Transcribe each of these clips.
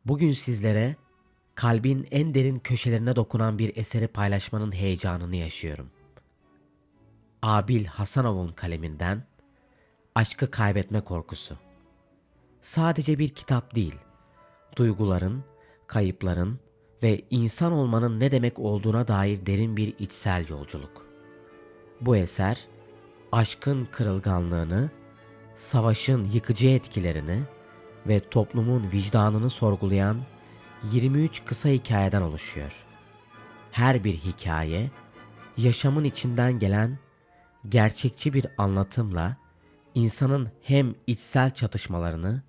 Bugün sizlere kalbin en derin köşelerine dokunan bir eseri paylaşmanın heyecanını yaşıyorum. Abil Hasanov'un kaleminden Aşkı Kaybetme Korkusu. Sadece bir kitap değil, duyguların, kayıpların ve insan olmanın ne demek olduğuna dair derin bir içsel yolculuk. Bu eser, aşkın kırılganlığını, savaşın yıkıcı etkilerini ve toplumun vicdanını sorgulayan 23 kısa hikayeden oluşuyor. Her bir hikaye, yaşamın içinden gelen gerçekçi bir anlatımla insanın hem içsel çatışmalarını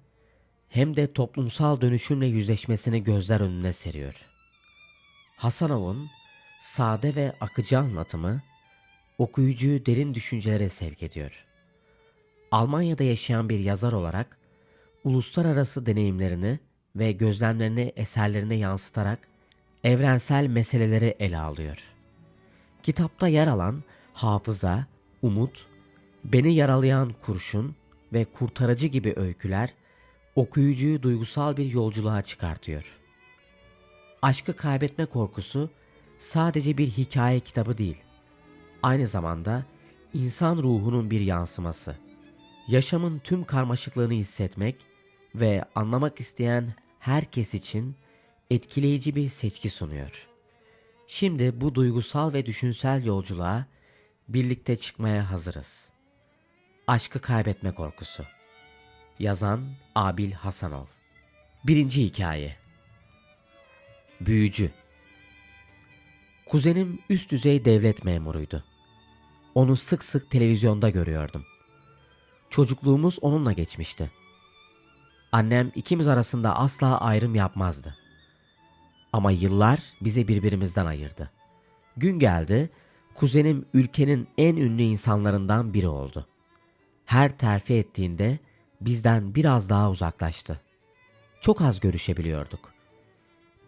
hem de toplumsal dönüşümle yüzleşmesini gözler önüne seriyor. Hasanov'un sade ve akıcı anlatımı okuyucuyu derin düşüncelere sevk ediyor. Almanya'da yaşayan bir yazar olarak uluslararası deneyimlerini ve gözlemlerini eserlerine yansıtarak evrensel meseleleri ele alıyor. Kitapta yer alan hafıza, umut, beni yaralayan kurşun ve kurtarıcı gibi öyküler okuyucuyu duygusal bir yolculuğa çıkartıyor. Aşkı Kaybetme Korkusu sadece bir hikaye kitabı değil, aynı zamanda insan ruhunun bir yansıması. Yaşamın tüm karmaşıklığını hissetmek ve anlamak isteyen herkes için etkileyici bir seçki sunuyor. Şimdi bu duygusal ve düşünsel yolculuğa birlikte çıkmaya hazırız. Aşkı Kaybetme Korkusu. Yazan Abil Hasanov. Birinci hikaye. Büyücü. Kuzenim üst düzey devlet memuruydu. Onu sık sık televizyonda görüyordum. Çocukluğumuz onunla geçmişti. Annem ikimiz arasında asla ayrım yapmazdı. Ama yıllar bizi birbirimizden ayırdı. Gün geldi, kuzenim ülkenin en ünlü insanlarından biri oldu. Her terfi ettiğinde bizden biraz daha uzaklaştı. Çok az görüşebiliyorduk.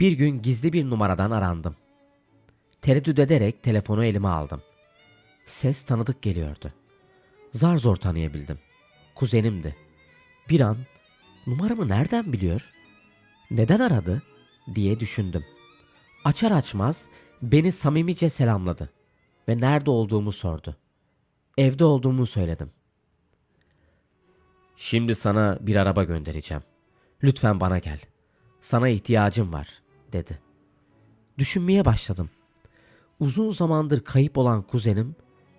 Bir gün gizli bir numaradan arandım. Tereddüt ederek telefonu elime aldım. Ses tanıdık geliyordu. Zar zor tanıyabildim. Kuzenimdi. Bir an numaramı nereden biliyor? Neden aradı diye düşündüm. Açar açmaz beni samimice selamladı ve nerede olduğumu sordu. Evde olduğumu söyledim. Şimdi sana bir araba göndereceğim. Lütfen bana gel. Sana ihtiyacım var, dedi. Düşünmeye başladım. Uzun zamandır kayıp olan kuzenim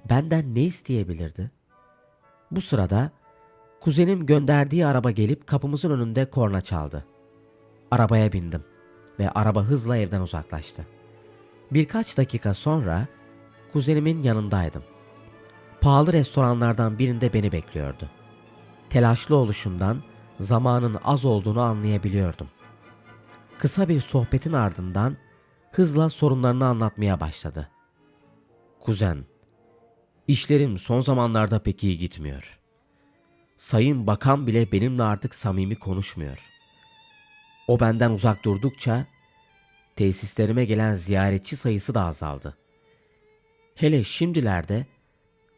benden ne isteyebilirdi? Bu sırada kuzenim gönderdiği araba gelip kapımızın önünde korna çaldı. Arabaya bindim ve araba hızla evden uzaklaştı. Birkaç dakika sonra kuzenimin yanındaydım. Pahalı restoranlardan birinde beni bekliyordu. Telaşlı oluşundan zamanın az olduğunu anlayabiliyordum. Kısa bir sohbetin ardından hızla sorunlarını anlatmaya başladı. Kuzen, işlerim son zamanlarda pek iyi gitmiyor. Sayın Bakan bile benimle artık samimi konuşmuyor. O benden uzak durdukça tesislerime gelen ziyaretçi sayısı da azaldı. Hele şimdilerde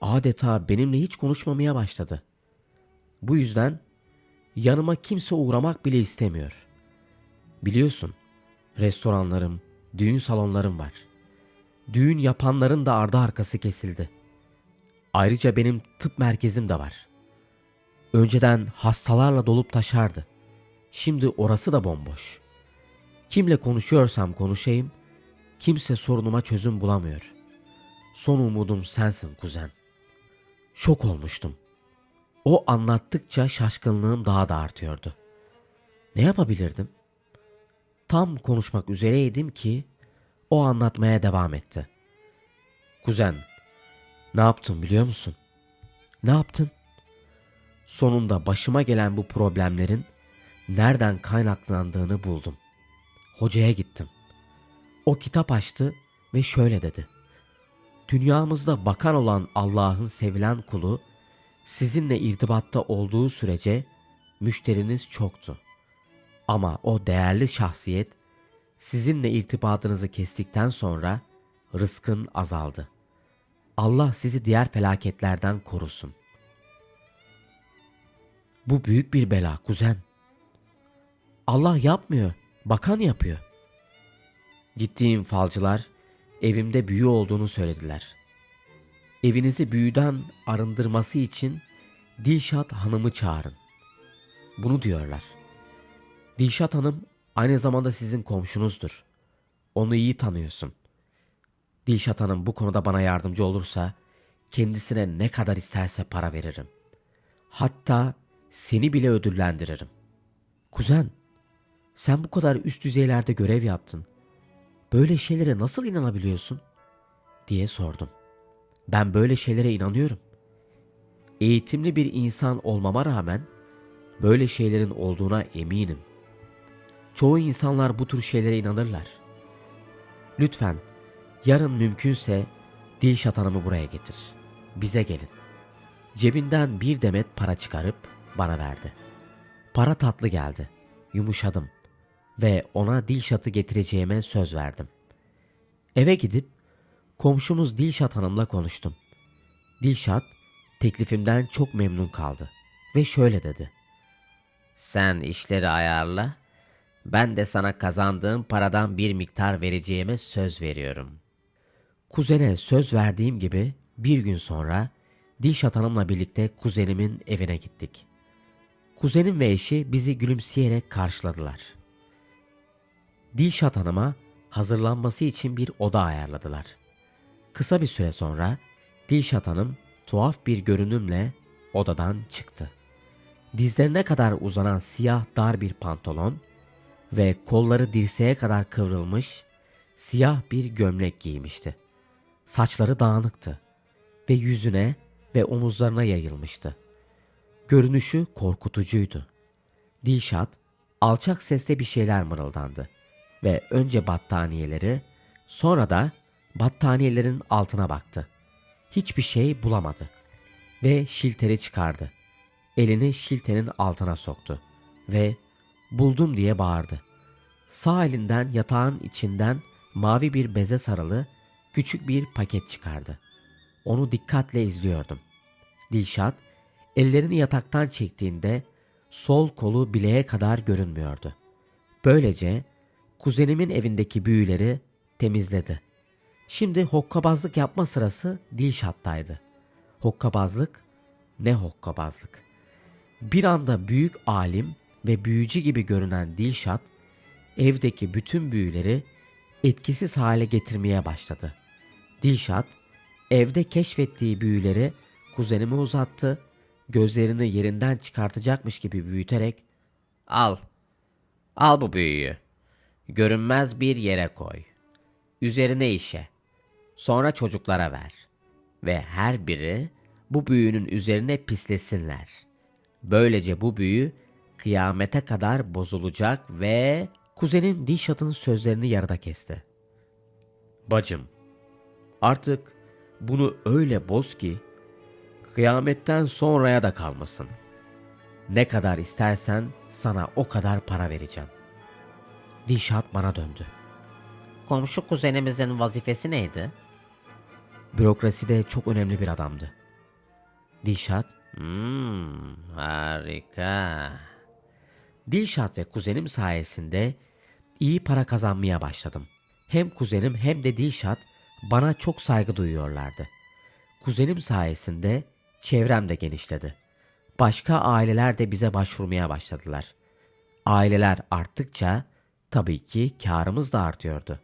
adeta benimle hiç konuşmamaya başladı. Bu yüzden yanıma kimse uğramak bile istemiyor. Biliyorsun, restoranlarım, düğün salonlarım var. Düğün yapanların da ardı arkası kesildi. Ayrıca benim tıp merkezim de var. Önceden hastalarla dolup taşardı. Şimdi orası da bomboş. Kimle konuşuyorsam konuşayım, kimse sorunuma çözüm bulamıyor. Son umudum sensin kuzen. Şok olmuştum. O anlattıkça şaşkınlığım daha da artıyordu. Ne yapabilirdim? Tam konuşmak üzereydim ki o anlatmaya devam etti. Kuzen, ne yaptın biliyor musun? Ne yaptın? Sonunda başıma gelen bu problemlerin nereden kaynaklandığını buldum. Hocaya gittim. O kitap açtı ve şöyle dedi. Dünyamızda bakan olan Allah'ın sevilen kulu sizinle irtibatta olduğu sürece müşteriniz çoktu. Ama o değerli şahsiyet sizinle irtibatınızı kestikten sonra rızkın azaldı. Allah sizi diğer felaketlerden korusun. Bu büyük bir bela kuzen. Allah yapmıyor. Bakan yapıyor. Gittiğim falcılar evimde büyü olduğunu söylediler. Evinizi büyüden arındırması için Dilşat Hanım'ı çağırın. Bunu diyorlar. Dilşat Hanım aynı zamanda sizin komşunuzdur. Onu iyi tanıyorsun. Dilşat Hanım bu konuda bana yardımcı olursa kendisine ne kadar isterse para veririm. Hatta seni bile ödüllendiririm. Kuzen, sen bu kadar üst düzeylerde görev yaptın. Böyle şeylere nasıl inanabiliyorsun? Diye sordum. Ben böyle şeylere inanıyorum. Eğitimli bir insan olmama rağmen böyle şeylerin olduğuna eminim. Çoğu insanlar bu tür şeylere inanırlar. Lütfen yarın mümkünse Dilşat Hanım'ı buraya getir. Bize gelin. Cebinden bir demet para çıkarıp bana verdi. Para tatlı geldi. Yumuşadım ve ona Dilşat'ı getireceğime söz verdim. Eve gidip komşumuz Dilşat Hanım'la konuştum. Dilşat teklifimden çok memnun kaldı ve şöyle dedi. Sen işleri ayarla, ben de sana kazandığım paradan bir miktar vereceğime söz veriyorum. Kuzene söz verdiğim gibi bir gün sonra Dilşat Hanım'la birlikte kuzenimin evine gittik. Kuzenim ve eşi bizi gülümseyerek karşıladılar. Dilşat Hanım'a hazırlanması için bir oda ayarladılar. Kısa bir süre sonra Dilşat Hanım tuhaf bir görünümle odadan çıktı. Dizlerine kadar uzanan siyah dar bir pantolon ve kolları dirseğe kadar kıvrılmış siyah bir gömlek giymişti. Saçları dağınıktı ve yüzüne ve omuzlarına yayılmıştı. Görünüşü korkutucuydu. Dilşat alçak sesle bir şeyler mırıldandı ve önce battaniyeleri, sonra da battaniyelerin altına baktı. Hiçbir şey bulamadı ve şilteri çıkardı. Elini şilterin altına soktu ve buldum diye bağırdı. Sağ elinden yatağın içinden mavi bir beze sarılı küçük bir paket çıkardı. Onu dikkatle izliyordum. Dilşat ellerini yataktan çektiğinde sol kolu bileğe kadar görünmüyordu. Böylece kuzenimin evindeki büyüleri temizledi. Şimdi hokkabazlık yapma sırası Dilşat'taydı. Hokkabazlık ne hokkabazlık. Bir anda büyük alim ve büyücü gibi görünen Dilşat evdeki bütün büyüleri etkisiz hale getirmeye başladı. Dilşat evde keşfettiği büyüleri kuzenime uzattı, gözlerini yerinden çıkartacakmış gibi büyüterek "Al, al bu büyüyü. Görünmez bir yere koy. Üzerine işe. Sonra çocuklara ver. Ve her biri bu büyünün üzerine pislesinler. Böylece bu büyü kıyamete kadar bozulacak ve..." Kuzenin Dilşat'ın sözlerini yarıda kesti. "Bacım, artık bunu öyle boz ki kıyametten sonraya da kalmasın. Ne kadar istersen sana o kadar para vereceğim." Dilşat bana döndü. "Komşu kuzenimizin vazifesi neydi?" "Bürokraside çok önemli bir adamdı." Dilşat, harika." Dilşat ve kuzenim sayesinde iyi para kazanmaya başladım. Hem kuzenim hem de Dilşat bana çok saygı duyuyorlardı. Kuzenim sayesinde çevrem de genişledi. Başka aileler de bize başvurmaya başladılar. Aileler arttıkça tabii ki karımız da artıyordu.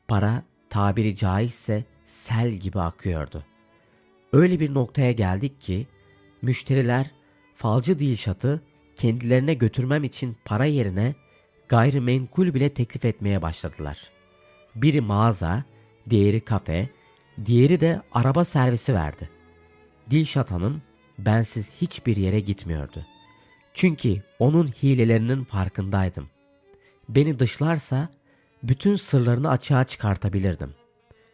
Para tabiri caizse sel gibi akıyordu. Öyle bir noktaya geldik ki müşteriler falcı Dilşat'ı kendilerine götürmem için para yerine gayrimenkul bile teklif etmeye başladılar. Biri mağaza, diğeri kafe, diğeri de araba servisi verdi. Dilşat Hanım bensiz hiçbir yere gitmiyordu. Çünkü onun hilelerinin farkındaydım. Beni dışlarsa bütün sırlarını açığa çıkartabilirdim.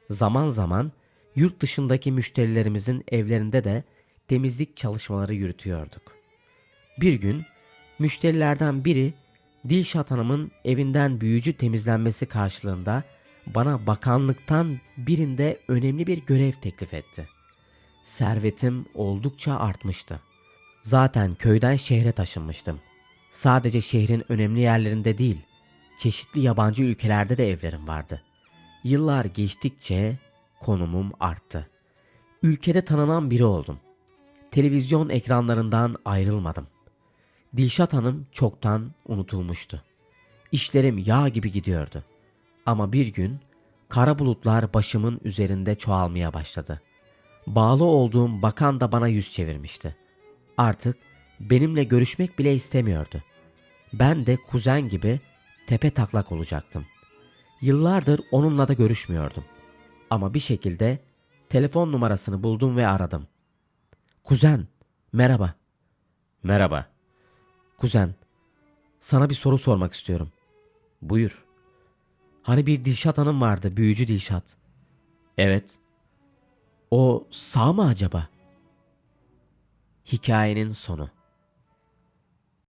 Zaman zaman yurt dışındaki müşterilerimizin evlerinde de temizlik çalışmaları yürütüyorduk. Bir gün müşterilerden biri Dilşat Hanım'ın evinden büyücü temizlenmesi karşılığında bana bakanlıktan birinde önemli bir görev teklif etti. Servetim oldukça artmıştı. Zaten köyden şehre taşınmıştım. Sadece şehrin önemli yerlerinde değil, çeşitli yabancı ülkelerde de evlerim vardı. Yıllar geçtikçe konumum arttı. Ülkede tanınan biri oldum. Televizyon ekranlarından ayrılmadım. Dilşat Hanım çoktan unutulmuştu. İşlerim yağ gibi gidiyordu. Ama bir gün kara bulutlar başımın üzerinde çoğalmaya başladı. Bağlı olduğum bakan da bana yüz çevirmişti. Artık benimle görüşmek bile istemiyordu. Ben de kuzen gibi tepe taklak olacaktım. Yıllardır onunla da görüşmüyordum. Ama bir şekilde telefon numarasını buldum ve aradım. Kuzen, merhaba. Merhaba. Kuzen, sana bir soru sormak istiyorum. Buyur. Hani bir Dilşat Hanım vardı, büyücü Dilşat. Evet. O sağ mı acaba? Hikayenin sonu.